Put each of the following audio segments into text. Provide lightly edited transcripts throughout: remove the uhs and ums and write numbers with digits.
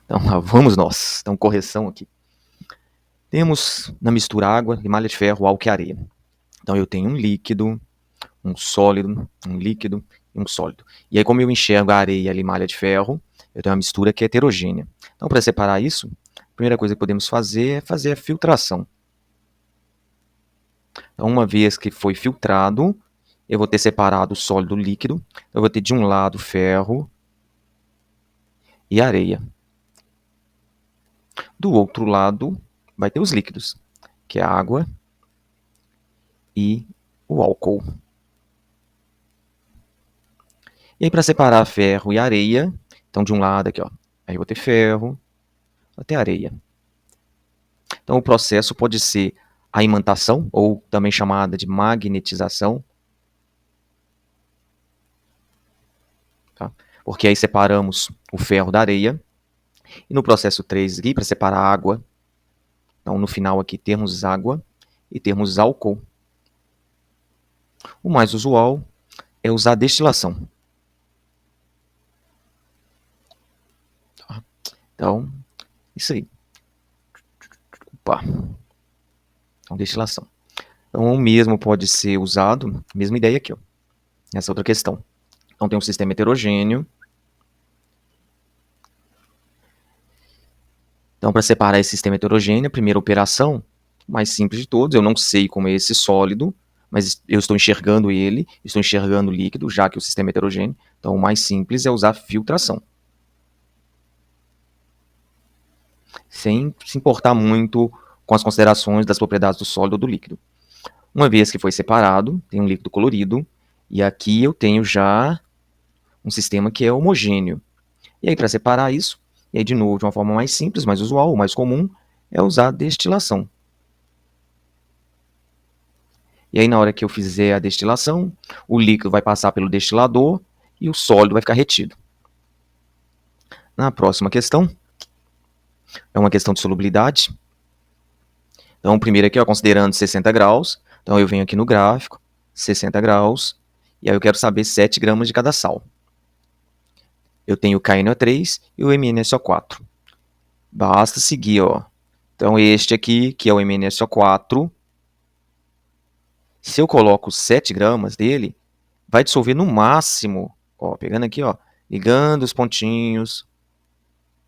Então, lá vamos nós. Então, correção aqui. Temos na mistura água, limalha de ferro, álcool e areia. Então, eu tenho um líquido, um sólido, um líquido e um sólido. E aí, como eu enxergo a areia e a limalha de ferro, eu tenho uma mistura que é heterogênea. Então, para separar isso, a primeira coisa que podemos fazer é fazer a filtração. Então, uma vez que foi filtrado, eu vou ter separado o sólido do líquido. Eu vou ter de um lado ferro e areia. Do outro lado, vai ter os líquidos, que é a água e o álcool. E aí, para separar ferro e areia, então de um lado aqui, ó, aí eu vou ter ferro, vou ter areia. Então, o processo pode ser a imantação, ou também chamada de magnetização, tá? Porque aí separamos o ferro da areia. E no processo 3 aqui, para separar a água, então no final aqui temos água e temos álcool. O mais usual é usar a destilação. Tá? Então, isso aí. Opa. Então, destilação. Então, o mesmo pode ser usado, mesma ideia aqui, ó, nessa outra questão. Então, tem um sistema heterogêneo. Então, para separar esse sistema heterogêneo, a primeira operação, mais simples de todos, eu não sei como é esse sólido, mas eu estou enxergando ele, estou enxergando o líquido, já que o sistema é heterogêneo. Então, o mais simples é usar filtração. Sem se importar muito com as considerações das propriedades do sólido ou do líquido. Uma vez que foi separado, tem um líquido colorido, e aqui eu tenho já um sistema que é homogêneo. E aí, para separar isso, e aí de novo, de uma forma mais simples, mais usual, mais comum, é usar destilação. E aí, na hora que eu fizer a destilação, o líquido vai passar pelo destilador e o sólido vai ficar retido. Na próxima questão, é uma questão de solubilidade. Então, primeiro aqui, ó, considerando 60 graus, então eu venho aqui no gráfico, 60 graus, e aí eu quero saber 7 gramas de cada sal. Eu tenho o KNO3 e o MnSO4. Basta seguir, ó. Então, este aqui, que é o MnSO4, se eu coloco 7 gramas dele, vai dissolver no máximo, ó, pegando aqui, ó, ligando os pontinhos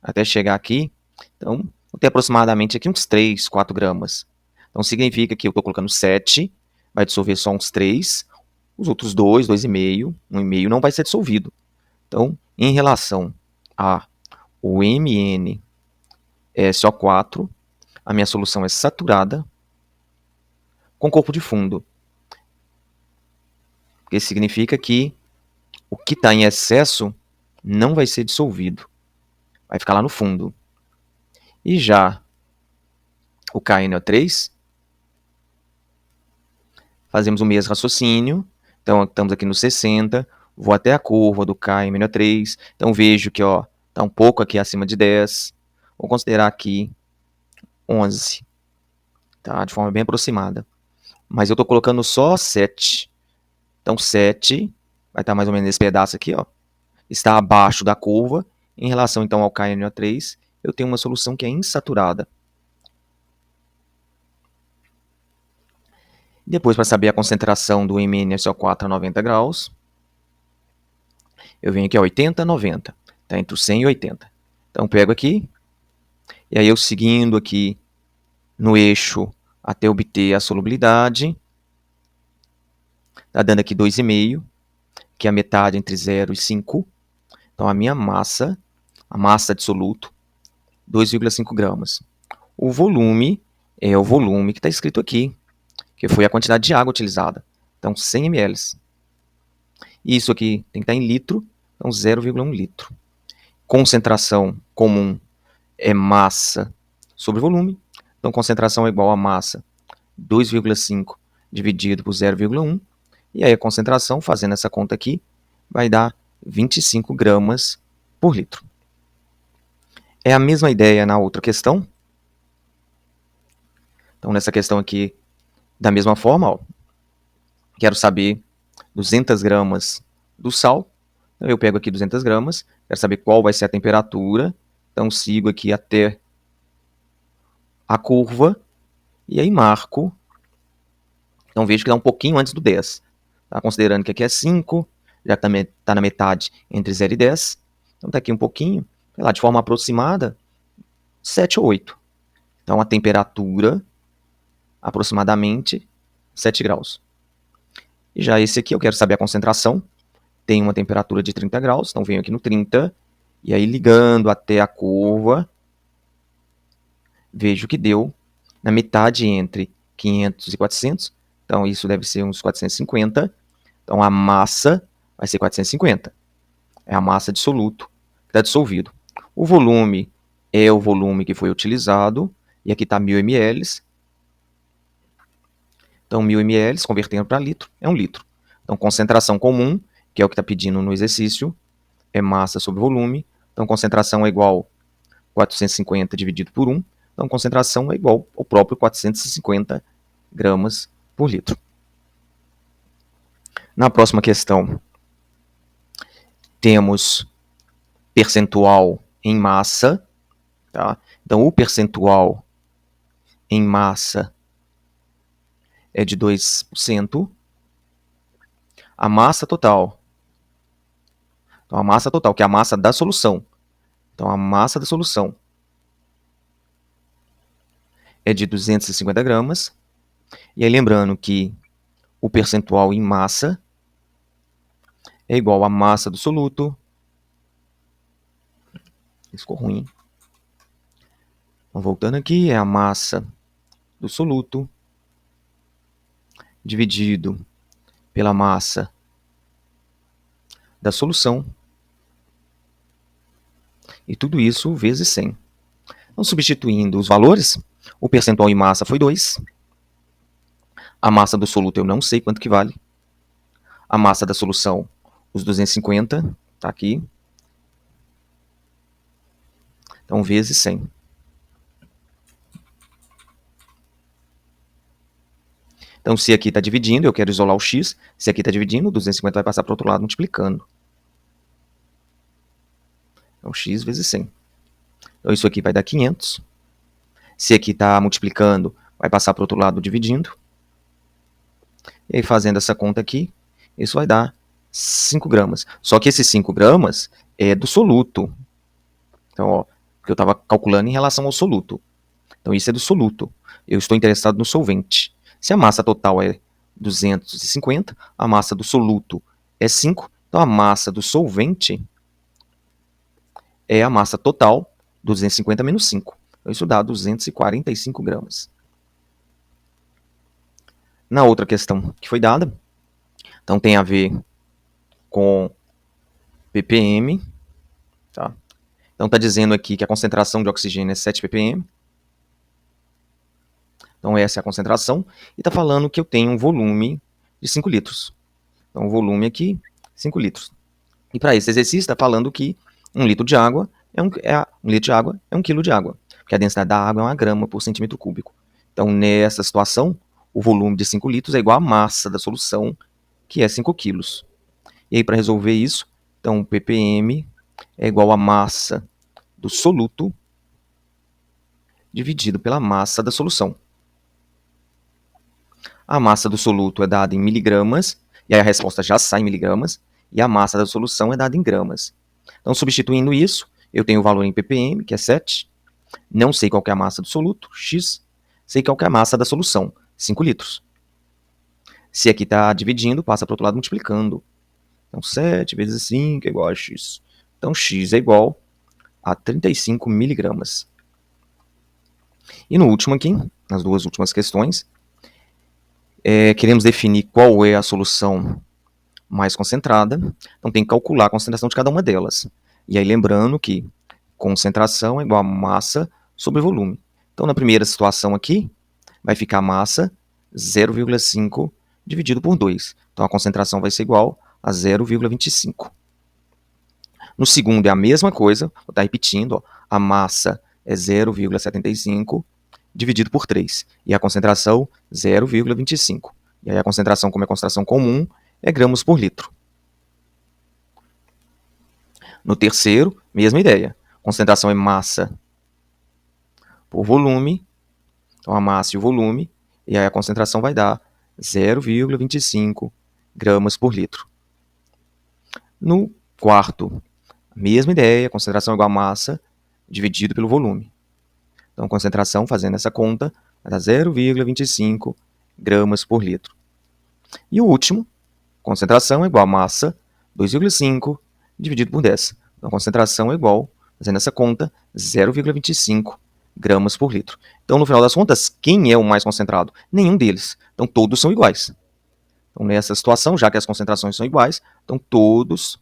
até chegar aqui. Então, vou ter aproximadamente aqui uns 3, 4 gramas. Então, significa que eu estou colocando 7, vai dissolver só uns 3, os outros 2, 2,5, 1,5 não vai ser dissolvido. Então, em relação ao MnSO4, a minha solução é saturada com corpo de fundo. Isso significa que o que está em excesso não vai ser dissolvido. Vai ficar lá no fundo. E já o KNO3, fazemos o mesmo raciocínio. Então, estamos aqui no 60, vou até a curva do KNO3. Então, vejo que está um pouco aqui acima de 10. Vou considerar aqui 11, tá? De forma bem aproximada. Mas eu estou colocando só 7. Então, 7 vai estar mais ou menos nesse pedaço aqui, ó. Está abaixo da curva. Em relação, então, ao KNO3, eu tenho uma solução que é insaturada. Depois, para saber a concentração do MnSO4 a 90 graus, eu venho aqui a 80, 90. Está entre os 100 e 80. Então, pego aqui, e aí eu seguindo aqui no eixo até obter a solubilidade. Está dando aqui 2,5, que é a metade entre 0 e 5. Então, a minha massa, a massa dissoluto, 2,5 gramas. O volume é o volume que está escrito aqui, que foi a quantidade de água utilizada. Então, 100 ml. Isso aqui tem que estar em litro, então 0,1 litro. Concentração comum é massa sobre volume. Então, concentração é igual a massa 2,5 dividido por 0,1. E aí a concentração, fazendo essa conta aqui, vai dar 25 gramas por litro. É a mesma ideia na outra questão. Então, nessa questão aqui, da mesma forma, ó, quero saber 200 gramas do sal. Então, eu pego aqui 200 gramas, quero saber qual vai ser a temperatura Então, sigo aqui até a curva e aí marco. Então, vejo que dá um pouquinho antes do 10. Tá? Considerando que aqui é 5, já que também está na metade entre 0 e 10. Então, está aqui um pouquinho, sei lá, de forma aproximada, 7 ou 8. Então, a temperatura, aproximadamente, 7 graus. E já esse aqui, eu quero saber a concentração. Tem uma temperatura de 30 graus, então venho aqui no 30, e aí ligando até a curva, vejo que deu na metade entre 500 e 400, então isso deve ser uns 450, então a massa vai ser 450, é a massa de soluto que está dissolvido. O volume é o volume que foi utilizado, e aqui está 1000 ml, então 1000 ml, convertendo para litro, é 1 litro. Então concentração comum, que é o que está pedindo no exercício, é massa sobre volume, então concentração é igual a 450 dividido por 1, então concentração é igual ao próprio 450 gramas por litro. Na próxima questão, temos percentual em massa, tá? Então o percentual em massa é de 2%, a massa total, então a massa total, que é a massa da solução, então a massa da solução é de 250 gramas, e aí lembrando que o percentual em massa é igual à massa do soluto. Isso ficou ruim. Então, voltando aqui, é a massa do soluto dividido pela massa da solução. E tudo isso vezes 100. Então, substituindo os valores, o percentual em massa foi 2. A massa do soluto eu não sei quanto que vale. A massa da solução, os 250, está aqui. Então, vezes 100. Então, se aqui está dividindo, eu quero isolar o x. Se aqui está dividindo, o 250 vai passar para o outro lado multiplicando. Então, x vezes 100. Então, isso aqui vai dar 500. Se aqui está multiplicando, vai passar para o outro lado dividindo. E aí, fazendo essa conta aqui, isso vai dar 5 gramas. Só que esses 5 gramas é do soluto. Então, ó, que eu estava calculando em relação ao soluto. Então, isso é do soluto. Eu estou interessado no solvente. Se a massa total é 250, a massa do soluto é 5, então a massa do solvente é a massa total, 250 menos 5. Então, isso dá 245 gramas. Na outra questão que foi dada, então tem a ver com ppm, tá? Então está dizendo aqui que a concentração de oxigênio é 7 ppm. Então essa é a concentração. E está falando que eu tenho um volume de 5 litros. Então o volume aqui, 5 litros. E para esse exercício está falando que 1 litro de água é 1 litro de água é 1 quilo de água. Porque a densidade da água é 1 grama por centímetro cúbico. Então nessa situação, o volume de 5 litros é igual à massa da solução, que é 5 quilos. E aí para resolver isso, então o ppm é igual à massa do soluto dividido pela massa da solução. A massa do soluto é dada em miligramas, e aí a resposta já sai em miligramas, e a massa da solução é dada em gramas. Então, substituindo isso, eu tenho o valor em ppm, que é 7, não sei qual que é a massa do soluto, x, sei qual que é a massa da solução, 5 litros. Se aqui está dividindo, passa para o outro lado multiplicando. Então, 7 vezes 5 é igual a x. Então, x é igual a 35 miligramas. E no último aqui, nas duas últimas questões, queremos definir qual é a solução mais concentrada. Então tem que calcular a concentração de cada uma delas. E aí lembrando que concentração é igual a massa sobre volume. Então na primeira situação aqui, vai ficar massa 0,5 dividido por 2. Então a concentração vai ser igual a 0,25. No segundo é a mesma coisa, vou estar repetindo, ó, a massa é 0,75 dividido por 3. E a concentração, 0,25. E aí a concentração, como é concentração comum, é gramas por litro. No terceiro, mesma ideia. concentração é massa por volume, então a massa e o volume, e aí a concentração vai dar 0,25 gramas por litro. No quarto, a mesma ideia, concentração igual a massa dividido pelo volume. Então, concentração, fazendo essa conta, vai dar 0,25 gramas por litro. E o último, concentração igual a massa, 2,5 dividido por 10. Então, concentração é igual, fazendo essa conta, 0,25 gramas por litro. Então, no final das contas, quem é o mais concentrado? Nenhum deles. Então, todos são iguais. Então, nessa situação, já que as concentrações são iguais, então todos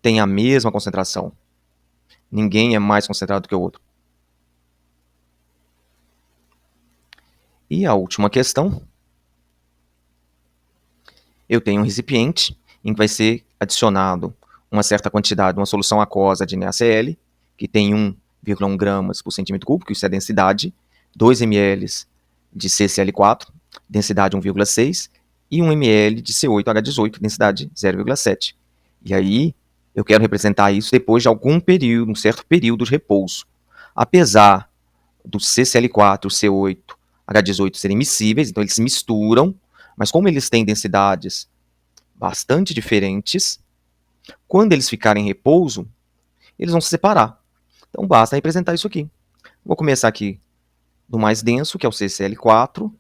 têm a mesma concentração. Ninguém é mais concentrado do que o outro. E a última questão. Eu tenho um recipiente em que vai ser adicionado uma certa quantidade de uma solução aquosa de NaCl, que tem 1,1 gramas por centímetro cúbico, isso é a densidade, 2 ml de CCl4, densidade 1,6, e 1 ml de C8H18, densidade 0,7. E aí, eu quero representar isso depois de algum período, um certo período de repouso. Apesar do CCl4 e o C8H18 serem miscíveis, então eles se misturam, mas como eles têm densidades bastante diferentes, quando eles ficarem em repouso, eles vão se separar. Então basta representar isso aqui. Vou começar aqui do mais denso, que é o CCl4.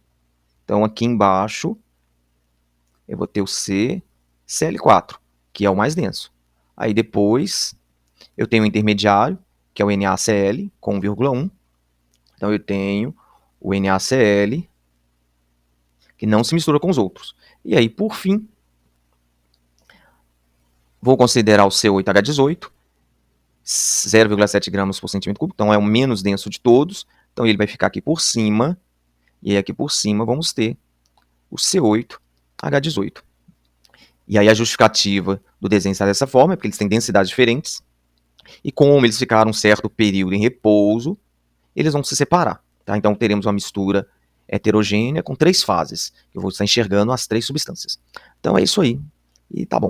Então aqui embaixo eu vou ter o CCl4, que é o mais denso. Aí depois eu tenho o intermediário, que é o NaCl, com 1,1. Então eu tenho o NaCl, que não se mistura com os outros. E aí, por fim, vou considerar o C8H18, 0,7 gramas por centímetro cúbico, então é o menos denso de todos. Então ele vai ficar aqui por cima, e aqui por cima vamos ter o C8H18. E aí a justificativa do desenho está dessa forma, é porque eles têm densidades diferentes, e como eles ficaram um certo período em repouso, eles vão se separar. Tá? Então teremos uma mistura heterogênea com 3 fases. Eu vou estar enxergando as 3 substâncias. Então é isso aí, e tá bom.